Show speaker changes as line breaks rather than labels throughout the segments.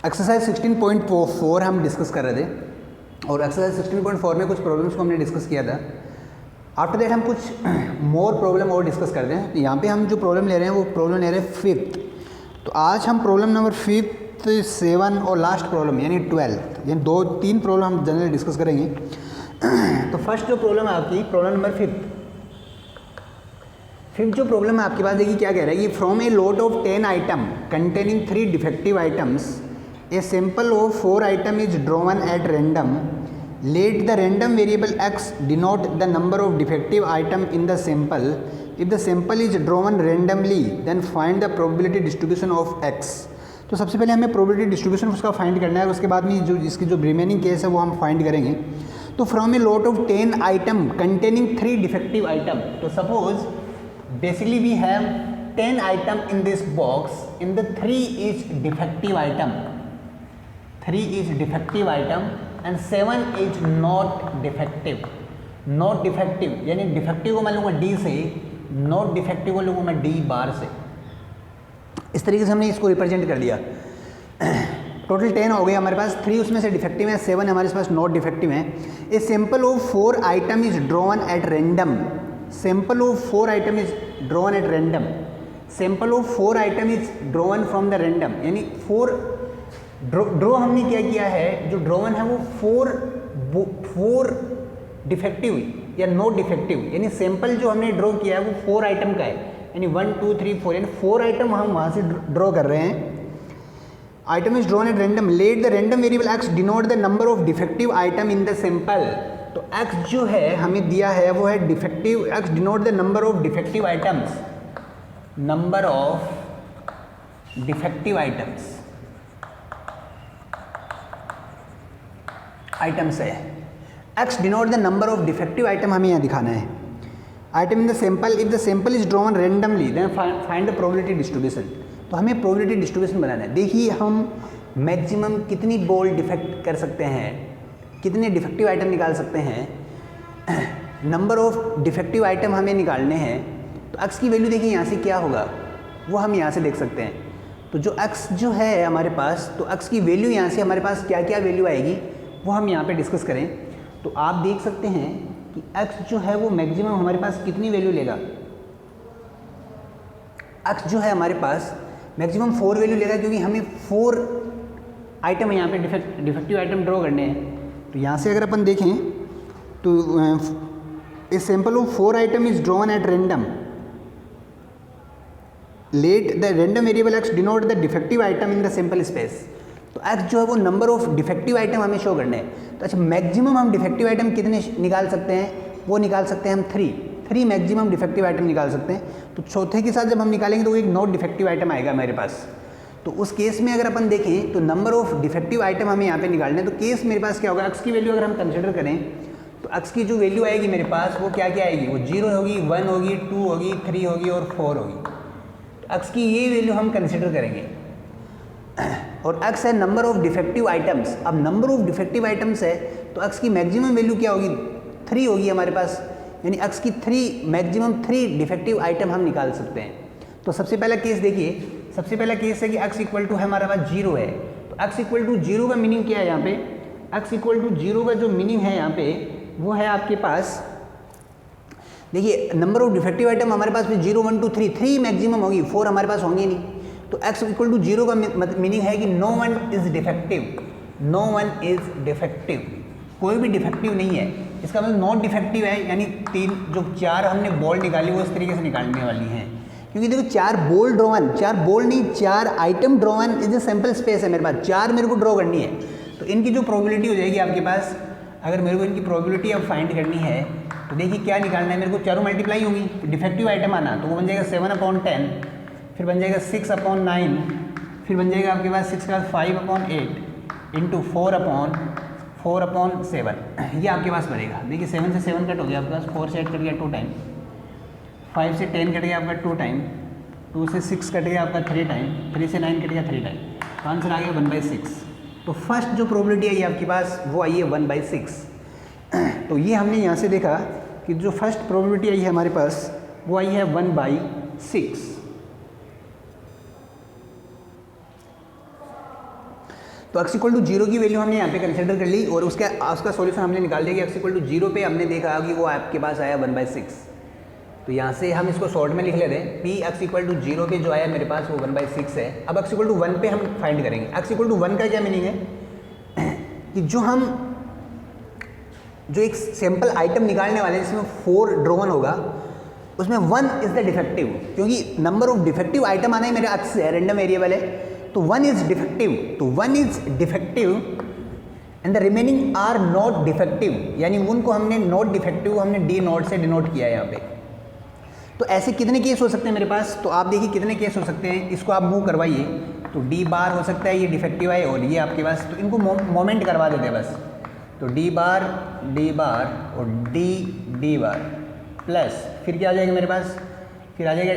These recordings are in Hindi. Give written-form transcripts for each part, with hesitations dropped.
एक्सरसाइज 16.4 हम डिस्कस कर रहे थे और एक्सरसाइज 16.4 में कुछ प्रॉब्लम्स को हमने डिस्कस किया था। आफ्टर दैट हम कुछ मोर प्रॉब्लम और डिस्कस करते हैं। तो यहाँ पे हम जो प्रॉब्लम ले रहे हैं वो प्रॉब्लम ले रहे हैं 5th। तो आज हम प्रॉब्लम नंबर 5th, 7 और लास्ट प्रॉब्लम यानी 12th, यानी 2-3 प्रॉब्लम हम जनरली डिस्कस करेंगे। तो फर्स्ट जो प्रॉब्लम है आपकी प्रॉब्लम नंबर 5th जो प्रॉब्लम है आपके पास, देखिए क्या कह रहा है कि from a lot of 10 item containing 3 defective items a sample of 4 item is drawn at random. Let the random variable x denote the number of defective item in the sample. If the sample is drawn randomly, then find the probability distribution of x. तो सबसे पहले हमें probability distribution उसका फाइंड करना है, उसके बाद में जो इसकी जो रिमेनिंग केस है वो हम फाइंड करेंगे। तो from a lot of 10 item containing 3 defective item, तो suppose basically we have 10 item in this box, in the 3 is defective item, 3 is defective item and 7 is not defective। not defective यानी डिफेक्टिव को मैं लूँगा D से, not defective को लूँगा मैं D बार से। इस तरीके से हमने इसको रिप्रेजेंट कर दिया। टोटल 10 हो गए हमारे पास, 3 उसमें से डिफेक्टिव है, 7 हमारे पास नॉट डिफेक्टिव है। ए sample of 4 item is drawn at random. Sample of 4 item is drawn at random. Sample of 4 item is drawn from the random, यानी 4 ड्रॉ हमने क्या किया है, जो ड्रॉन है वो 4 डिफेक्टिव या नॉट डिफेक्टिव, यानी सैंपल जो हमने ड्रॉ किया है वो 4 आइटम का है, यानी 1 2 3 4, यानी 4 आइटम हम वहाँ से ड्रॉ कर रहे हैं। Item is drawn at random. Let the random variable X denote the number of defective item in the sample. तो एक्स जो है हमें दिया है वो है defective, X denote the number of defective items, number of defective items items है। X denote the number of defective item हमें यहाँ दिखाना है। Item in the sample, if the sample is drawn randomly then find the probability distribution. तो हमें प्रोबेबिलिटी डिस्ट्रीब्यूशन बनाना है। देखिए हम मैक्सिमम कितनी बोल डिफेक्ट कर सकते हैं, कितने डिफेक्टिव आइटम निकाल सकते हैं, नंबर ऑफ डिफेक्टिव आइटम हमें निकालने हैं। तो एक्स की वैल्यू देखिए यहाँ से क्या होगा वो हम यहाँ से देख सकते हैं। तो जो एक्स जो है हमारे पास, तो एक्स की वैल्यू यहाँ से हमारे पास क्या क्या वैल्यू आएगी वो हम यहाँ पे डिस्कस करें। तो आप देख सकते हैं कि x जो है वो मैक्सिमम हमारे पास कितनी वैल्यू लेगा। x जो है हमारे पास मैक्सिमम 4 वैल्यू लेगा, क्योंकि हमें 4 आइटम यहाँ पे डिफेक्टिव आइटम ड्रॉ करने हैं। तो यहाँ से अगर अपन देखें तो a sample of 4 item is drawn at random. Let the random variable x denote the defective item in the sample space. तो x जो है वो नंबर ऑफ डिफेक्टिव आइटम हमें शो करने हैं। तो अच्छा मैक्सिमम हम डिफेक्टिव आइटम कितने निकाल सकते हैं, वो निकाल सकते हैं हम 3 मैक्सिमम डिफेक्टिव आइटम निकाल सकते हैं। तो चौथे के साथ जब हम निकालेंगे तो एक नॉट डिफेक्टिव आइटम आएगा हमारे पास। तो उस केस में अगर अपन देखें तो नंबर ऑफ डिफेक्टिव आइटम हमें यहाँ पे निकालने हैं। तो केस मेरे पास क्या होगा, x की वैल्यू अगर हम कंसिडर करें तो x की जो वैल्यू आएगी मेरे पास वो क्या क्या आएगी, वो 0 होगी, 1 होगी, 2 होगी, 3 होगी और 4 होगी। तो x की ये वैल्यू हम कंसिडर करेंगे। और x है नंबर ऑफ डिफेक्टिव आइटम्स। अब नंबर ऑफ डिफेक्टिव आइटम्स है तो x की मैक्सिमम वैल्यू क्या होगी, 3 होगी हमारे पास, यानी x की मैक्सिमम 3 डिफेक्टिव आइटम हम निकाल सकते हैं। तो सबसे पहला केस देखिए, सबसे पहला केस है कि x इक्वल टू है हमारे पास 0 है। तो x इक्वल टू 0 का मीनिंग क्या है यहाँ पे, x इक्वल टू 0 का जो मीनिंग है यहाँ पे वो है आपके पास, देखिए नंबर ऑफ डिफेक्टिव आइटम हमारे पास 0 1 2 3 मैक्सिमम होगी, 4 हमारे पास होंगे नहीं। तो x इक्वल टू 0 का मीनिंग है कि no one is defective, no one is defective, कोई भी डिफेक्टिव नहीं है। इसका मतलब नॉट डिफेक्टिव है, यानी 4 हमने बॉल निकाली वो इस तरीके से निकालने वाली हैं। क्योंकि देखो 4 बॉल ड्रॉन, 4 बॉल नहीं 4 item drawn is a sample space है मेरे पास, 4 मेरे को ड्रॉ करनी है। तो इनकी जो प्रोबेबिलिटी हो जाएगी आपके पास, अगर मेरे को इनकी प्रोबेबिलिटी अब फाइंड करनी है तो देखिए क्या निकालना है मेरे को, चारों मल्टीप्लाई होगी, डिफेक्टिव आइटम आना तो वो बन जाएगा 7/10, फिर बन जाएगा 6/9, फिर बन जाएगा आपके पास 6 का 5/8 इंटू 4/7। ये आपके पास बनेगा। देखिए 7 से 7 कट हो गया आपके पास, 4 से 8 कट गया 2 टाइम, 5 से 10 कट गया आपका 2 टाइम, 2 से 6 कट गया आपका 3 टाइम, 3 से 9 कट गया 3 टाइम। तो आंसर आ गया 1/6। तो फर्स्ट जो प्रोबेबिलिटी आई आपके पास वो आई है 1/6। तो ये हमने यहाँ से देखा कि जो फर्स्ट प्रोबेबिलिटी आई है हमारे पास वो आई है 1/6। तो x इक्वल टू 0 की वैल्यू हमने यहाँ पे कंसिडर कर ली और उसका सॉल्यूशन हमने निकाल दिया कि x इक्वल टू 0 पे हमने देखा कि वो आपके पास आया 1/6। तो यहाँ से हम इसको शॉर्ट में लिख लेते हैं, पी x इक्वल टू 0 पे जो आया मेरे पास वो 1/6 है। अब x इक्वल टू 1 पे हम फाइंड करेंगे। x इक्वल टू 1 का क्या मीनिंग है कि जो एक सैम्पल आइटम निकालने वाले जिसमें 4 ड्रॉन होगा उसमें 1 इज द डिफेक्टिव, क्योंकि नंबर ऑफ डिफेक्टिव आइटम आना ही मेरे x है, रैंडम वेरिएबल है, तो 1 इज डिफेक्टिव। तो 1 is defective and the remaining are not defective, यानी उनको हमने नॉट डिफेक्टिव हमने डी नॉट से डिनोट किया है यहाँ पे। तो ऐसे कितने केस हो सकते हैं मेरे पास, तो आप देखिए कितने केस हो सकते हैं, इसको आप मूव करवाइए तो डी बार हो सकता है, ये डिफेक्टिव है और ये आपके पास, तो इनको मोमेंट करवा देते हैं बस। तो डी बार और डी बार प्लस फिर क्या आ जाएगा मेरे पास, फिर आ जाएगा,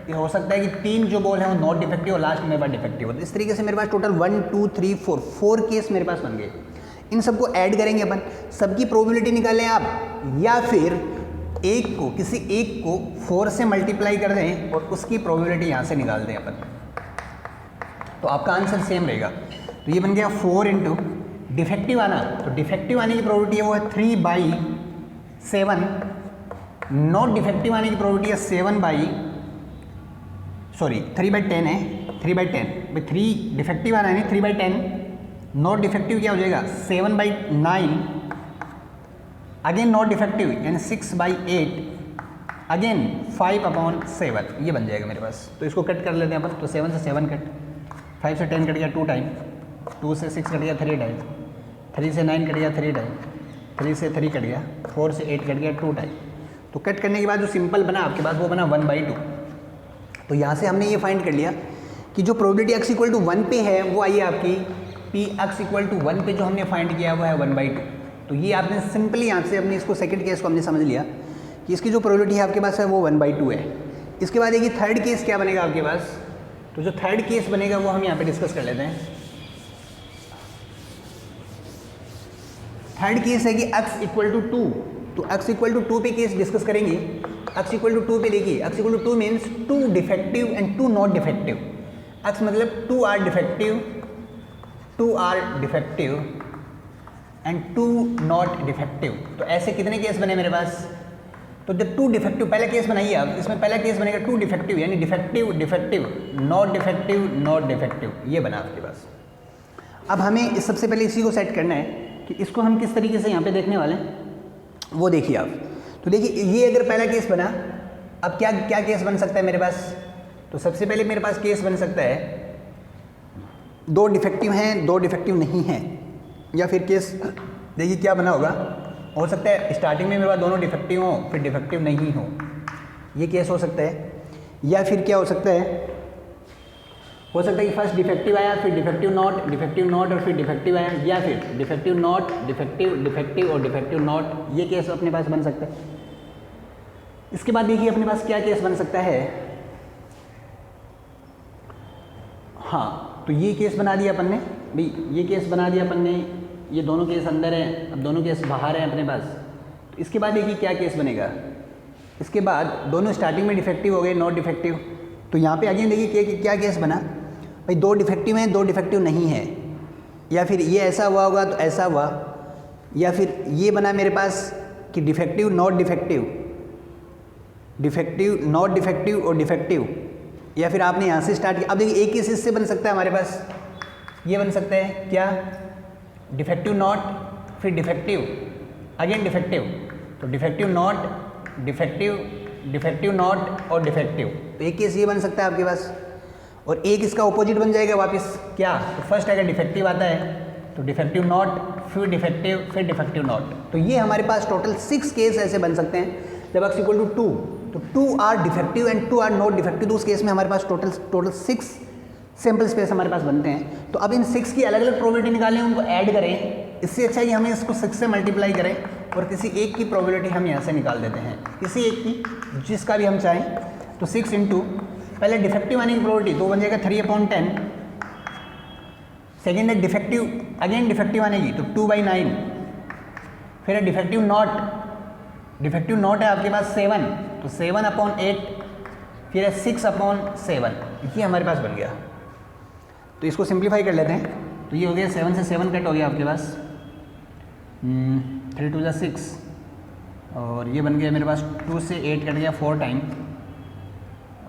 ये हो सकता है कि 3 जो बॉल हैं वो नॉट डिफेक्टिव और लास्ट मेरे पास डिफेक्टिव हो। तो इस तरीके से मेरे पास टोटल 1 2 3 4 केस मेरे पास बन गए। इन सबको ऐड करेंगे अपन, सबकी प्रोबेबिलिटी निकालें आप, या फिर किसी एक को 4 से मल्टीप्लाई कर दें और उसकी प्रोबेबिलिटी यहाँ से निकाल दें अपन, तो आपका आंसर सेम रहेगा। तो ये बन गया 4 इंटू डिफेक्टिव आना, तो डिफेक्टिव आने की प्रोबेबिलिटी है वो है 3/7, नॉट डिफेक्टिव आने की प्रोबेबिलिटी है 3/10 है, 3/10 भाई, 3 डिफेक्टिव आना है नहीं 3/10, नॉट डिफेक्टिव क्या हो जाएगा 7/9, अगेन नॉट डिफेक्टिव यानी 6/8, अगेन 5/7, ये बन जाएगा मेरे पास। तो इसको कट कर लेते हैं अपन, तो 7 से 7 कट, 5 से 10 कट गया 2 टाइम, 2 से 6 कट गया 3 टाइम, 3 से 9 कट गया 3 टाइम, 3 से 3 कट गया, 4 से 8 कट गया 2 टाइम। तो कट करने के बाद जो सिंपल बना आपके पास वो बना 1/2। तो यहाँ से हमने ये फाइंड कर लिया कि जो प्रोबेबिलिटी x इक्वल टू 1 पे है वो आई है आपकी पी x इक्वल टू 1 पे जो हमने फाइंड किया वो है 1/2। तो ये आपने सिंपली यहाँ से अपने इसको सेकंड केस को हमने समझ लिया कि इसकी जो प्रोबेबिलिटी है आपके पास है वो 1/2 है। इसके बाद देखिए थर्ड केस क्या बनेगा आपके पास, तो जो थर्ड केस बनेगा वो हम यहाँ पे डिस्कस कर लेते हैं। थर्ड केस है कि x इक्वल टू 2, तो x इक्वल टू 2 पे केस डिस्कस करेंगे। x इक्वल टू 2 पे देखिए, x equal to 2 means 2 defective and 2 not defective. x मतलब 2 are defective and 2 not defective. तो ऐसे कितने केस बने मेरे पास, तो जब 2 डिफेक्टिव पहला केस बनाइए आप, इसमें पहला केस बनेगा 2 डिफेक्टिव यानी डिफेक्टिव नॉट डिफेक्टिव, ये बना आपके पास। अब हमें सबसे पहले इसी को सेट करना है कि इसको हम किस तरीके से यहाँ पे देखने वाले हैं वो देखिए आप। तो देखिए ये अगर पहला केस बना, अब क्या क्या केस बन सकता है मेरे पास, तो सबसे पहले मेरे पास केस बन सकता है 2 डिफेक्टिव हैं 2 डिफेक्टिव नहीं हैं, या फिर केस देखिए क्या बना होगा, हो सकता है स्टार्टिंग में मेरे पास दोनों डिफेक्टिव हो फिर डिफेक्टिव नहीं हो, ये केस हो सकता है। या फिर क्या हो सकता है कि फर्स्ट डिफेक्टिव आया फिर डिफेक्टिव नॉट और फिर डिफेक्टिव आया, या फिर डिफेक्टिव नॉट डिफेक्टिव और डिफेक्टिव नॉट, ये केस अपने पास बन सकता है। इसके बाद देखिए अपने पास क्या केस बन सकता है, हाँ तो ये केस बना दिया अपन ने भाई, ये केस बना दिया अपन ने, ये दोनों केस अंदर हैं, अब दोनों केस बाहर हैं अपने पास। तो इसके बाद देखिए क्या केस बनेगा, इसके बाद दोनों स्टार्टिंग में डिफेक्टिव हो गए नॉट डिफेक्टिव, तो यहाँ पे अगेन देखिए क्या केस बना भाई, 2 डिफेक्टिव हैं 2 डिफेक्टिव नहीं है, या फिर ये ऐसा हुआ होगा तो ऐसा हुआ, या फिर ये बना मेरे पास कि डिफेक्टिव नॉट डिफेक्टिव और डिफेक्टिव, या फिर आपने यहाँ से स्टार्ट किया। अब देखिए एक केस इससे बन सकता है हमारे पास, ये बन सकता है क्या, डिफेक्टिव नॉट फिर डिफेक्टिव अगेन डिफेक्टिव, तो डिफेक्टिव नॉट और डिफेक्टिव, तो एक केस ये बन सकता है आपके पास। और एक इसका ऑपोजिट बन जाएगा वापस क्या, तो फर्स्ट अगर डिफेक्टिव आता है तो डिफेक्टिव नॉट फिर डिफेक्टिव नॉट। तो ये हमारे पास टोटल 6 केस ऐसे बन सकते हैं जब x इक्वल टू 2, तो 2 are defective and 2 are not defective, तो उस केस में हमारे पास टोटल 6 सैम्पल स्पेस हमारे पास बनते हैं। तो अब इन 6 की अलग अलग प्रोबेबिलिटी निकालें, उनको ऐड करें, इससे अच्छा है कि हमें इसको 6 से मल्टीप्लाई करें और किसी एक की प्रोबेबिलिटी हम यहाँ से निकाल देते हैं, किसी एक की जिसका भी हम चाहें। तो 6 इंटू पहले डिफेक्टिव आने की प्रोबेबिलिटी तो बन जाएगा 3/10, सेकेंड है डिफेक्टिव अगेन डिफेक्टिव आने की तो 2/9, फिर है डिफेक्टिव नॉट है आपके पास 7, तो 7/8, फिर है 6/7, ये हमारे पास बन गया। तो इसको सिंप्लीफाई कर लेते हैं, तो तो ये हो गया 7 से 7 कट हो गया आपके पास, 3 2 6, और ये बन गया मेरे पास 2 से 8 कट गया 4 टाइम,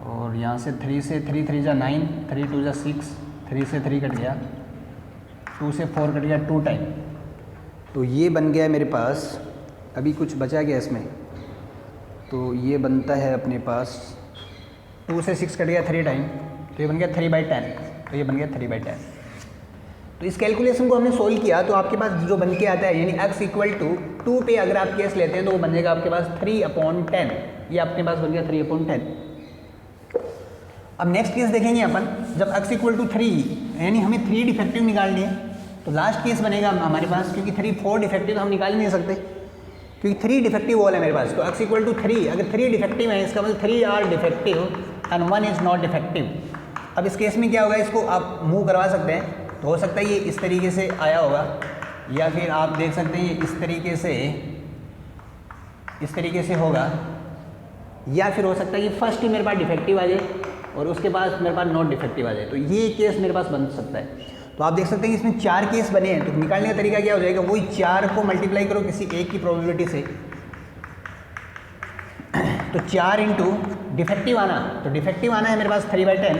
और यहाँ से 3 से 3 3 9, 3 2 6, 3 से 3 कट गया, 2 से 4 कट गया 2 टाइम। तो ये बन गया मेरे पास, अभी कुछ बचा गया इसमें, तो ये बनता है अपने पास 2 से 6 कट गया 3 टाइम, तो ये बन गया 3/10, तो ये बन गया 3/10। तो इस कैलकुलेशन को हमने सोल्व किया तो आपके पास जो बन के आता है, यानी x = 2 पे अगर आप केस लेते हैं तो वो बन जाएगा आपके पास 3/10, ये आपके पास बन गया 3/10। अब नेक्स्ट केस देखेंगे अपन, जब x = 3 यानी हमें 3 डिफेक्टिव निकालनी है, तो लास्ट केस बनेगा हमारे पास, क्योंकि 3 4 डिफेक्टिव हम निकाल नहीं सकते, क्योंकि 3 डिफेक्टिव वॉल है मेरे पास। तो x = 3, अगर 3 डिफेक्टिव है इसका मतलब 3 are defective and 1 is not defective. अब इस केस में क्या होगा, इसको आप मूव करवा सकते हैं, तो हो सकता है ये इस तरीके से आया होगा, या फिर आप देख सकते हैं ये इस तरीके से होगा, या फिर हो सकता है कि फर्स्ट ही मेरे पास डिफेक्टिव आ जाए और उसके बाद मेरे पास नॉट डिफेक्टिव आ जाए, तो ये केस मेरे पास बन सकता है। तो आप देख सकते हैं कि इसमें 4 केस बने हैं, तो निकालने का तरीका क्या हो जाएगा, वही 4 को मल्टीप्लाई करो किसी एक की प्रोबेबिलिटी से, तो 4 इंटू डिफेक्टिव आना, तो डिफेक्टिव आना है मेरे पास 3/10,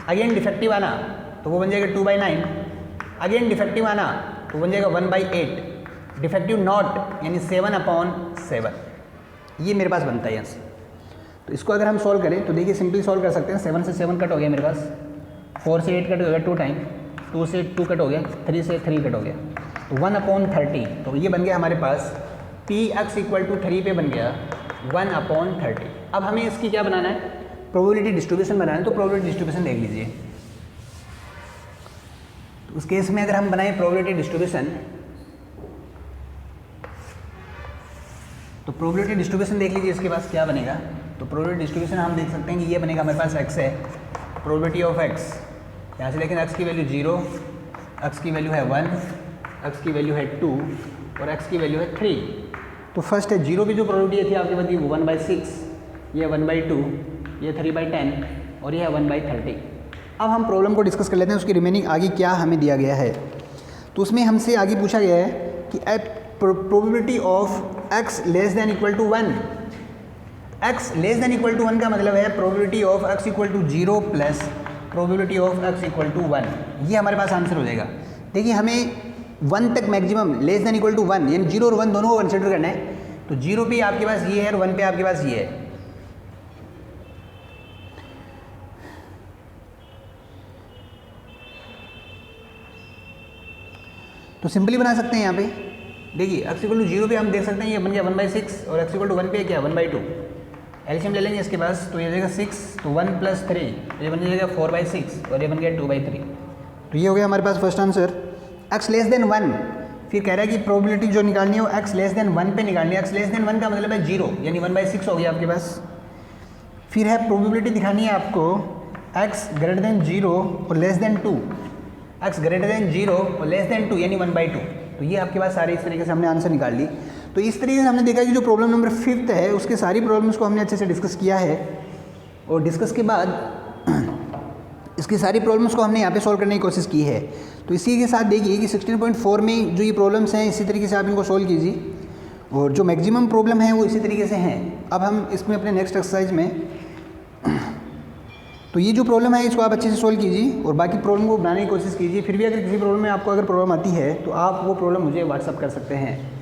अगेन डिफेक्टिव आना तो वो बन जाएगा 2/9, अगेन डिफेक्टिव आना तो बन जाएगा 1/8, डिफेक्टिव नॉट यानी 7/7, ये मेरे पास बनता है यहाँ से। तो इसको अगर हम सॉल्व करें तो देखिए सिंपली सॉल्व कर सकते हैं। 7 से 7 कट हो गया मेरे पास, 4 से 8 कट हो गया 2 टाइम, 2 से 2 कट हो गया, 3 से 3 कट हो गया, तो 1/30, तो ये बन गया हमारे पास Px = 3 पे बन गया 1/30। अब हमें इसकी क्या बनाना है, प्रोबेबिलिटी डिस्ट्रीब्यूशन बनाना है, तो प्रोबेबिलिटी डिस्ट्रीब्यूशन देख लीजिए। तो उस केस में अगर हम बनाएं प्रोबेबिलिटी डिस्ट्रीब्यूशन, तो प्रोबेबिलिटी डिस्ट्रीब्यूशन देख लीजिए इसके पास क्या बनेगा। तो प्रोबेबिलिटी डिस्ट्रीब्यूशन हम देख सकते हैं कि ये बनेगा हमारे पास x है, प्रोबेबिलिटी ऑफ x, यहाँ से लेकिन x की वैल्यू 0, x की वैल्यू है 1, x की वैल्यू है 2 और x की वैल्यू है 3। तो फर्स्ट है 0 की जो प्रोबेबिलिटी थी आपके पास वो 1/6, ये 1/2, ये 3/10 और ये है 1/30। अब हम प्रॉब्लम को डिस्कस कर लेते हैं, उसकी रिमेनिंग आगे क्या हमें दिया गया है। तो उसमें हमसे आगे पूछा गया है कि प्रोबेबिलिटी ऑफ x < 1, x < 1 का मतलब है probability of x = 0 plus probability of x = 1, ये हमारे पास आंसर हो जाएगा। देखिए हमें 1 तक मैक्सिमम < 1 यानी 0 और 1 दोनों को कंसिडर करना है, तो 0 पे आपके पास ये है और 1 पे आपके पास ये है। तो सिंपली बना सकते हैं यहाँ पे, देखिए x = 0 पे हम देख सकते हैं ये बन गया 1/6 और x = 1 पे क्या 1/2, एलसीएम ले लेंगे इसके पास, तो ये जाएगा 6, तो 1 + 3 ये बन जाएगा 4/6 और ये बन गया 2/3। तो ये हो गया हमारे पास फर्स्ट आंसर। x < 1, फिर कह रहा है कि प्रोबेबिलिटी जो निकालनी है वो x < 1 पे निकालनी है। x < 1 का मतलब है 0 यानी 1/6 हो गया आपके पास। फिर है प्रोबेबिलिटी दिखानी है आपको x < 0 और < 2, x < 0 और < 2 यानी 1/2। तो ये आपके पास सारे इस तरीके से हमने आंसर निकाल ली। तो इस तरीके से हमने देखा कि जो प्रॉब्लम नंबर 5 है उसके सारी प्रॉब्लम्स को हमने अच्छे से डिस्कस किया है, और डिस्कस के बाद इसकी सारी प्रॉब्लम्स को हमने यहाँ पे सॉल्व करने की कोशिश की है। तो इसी के साथ देखिए कि 16.4 में जो ये प्रॉब्लम्स हैं इसी तरीके से आप इनको सॉल्व कीजिए, और जो मैक्सिमम प्रॉब्लम है वो इसी तरीके से हैं। अब हम इसमें अपने नेक्स्ट एक्सरसाइज में तो ये जो प्रॉब्लम है इसको आप अच्छे से सॉल्व कीजिए और बाकी प्रॉब्लम को बनाने की कोशिश कीजिए। फिर भी अगर किसी प्रॉब्लम में आपको अगर प्रॉब्लम आती है तो आप वो प्रॉब्लम मुझे व्हाट्सअप कर सकते हैं।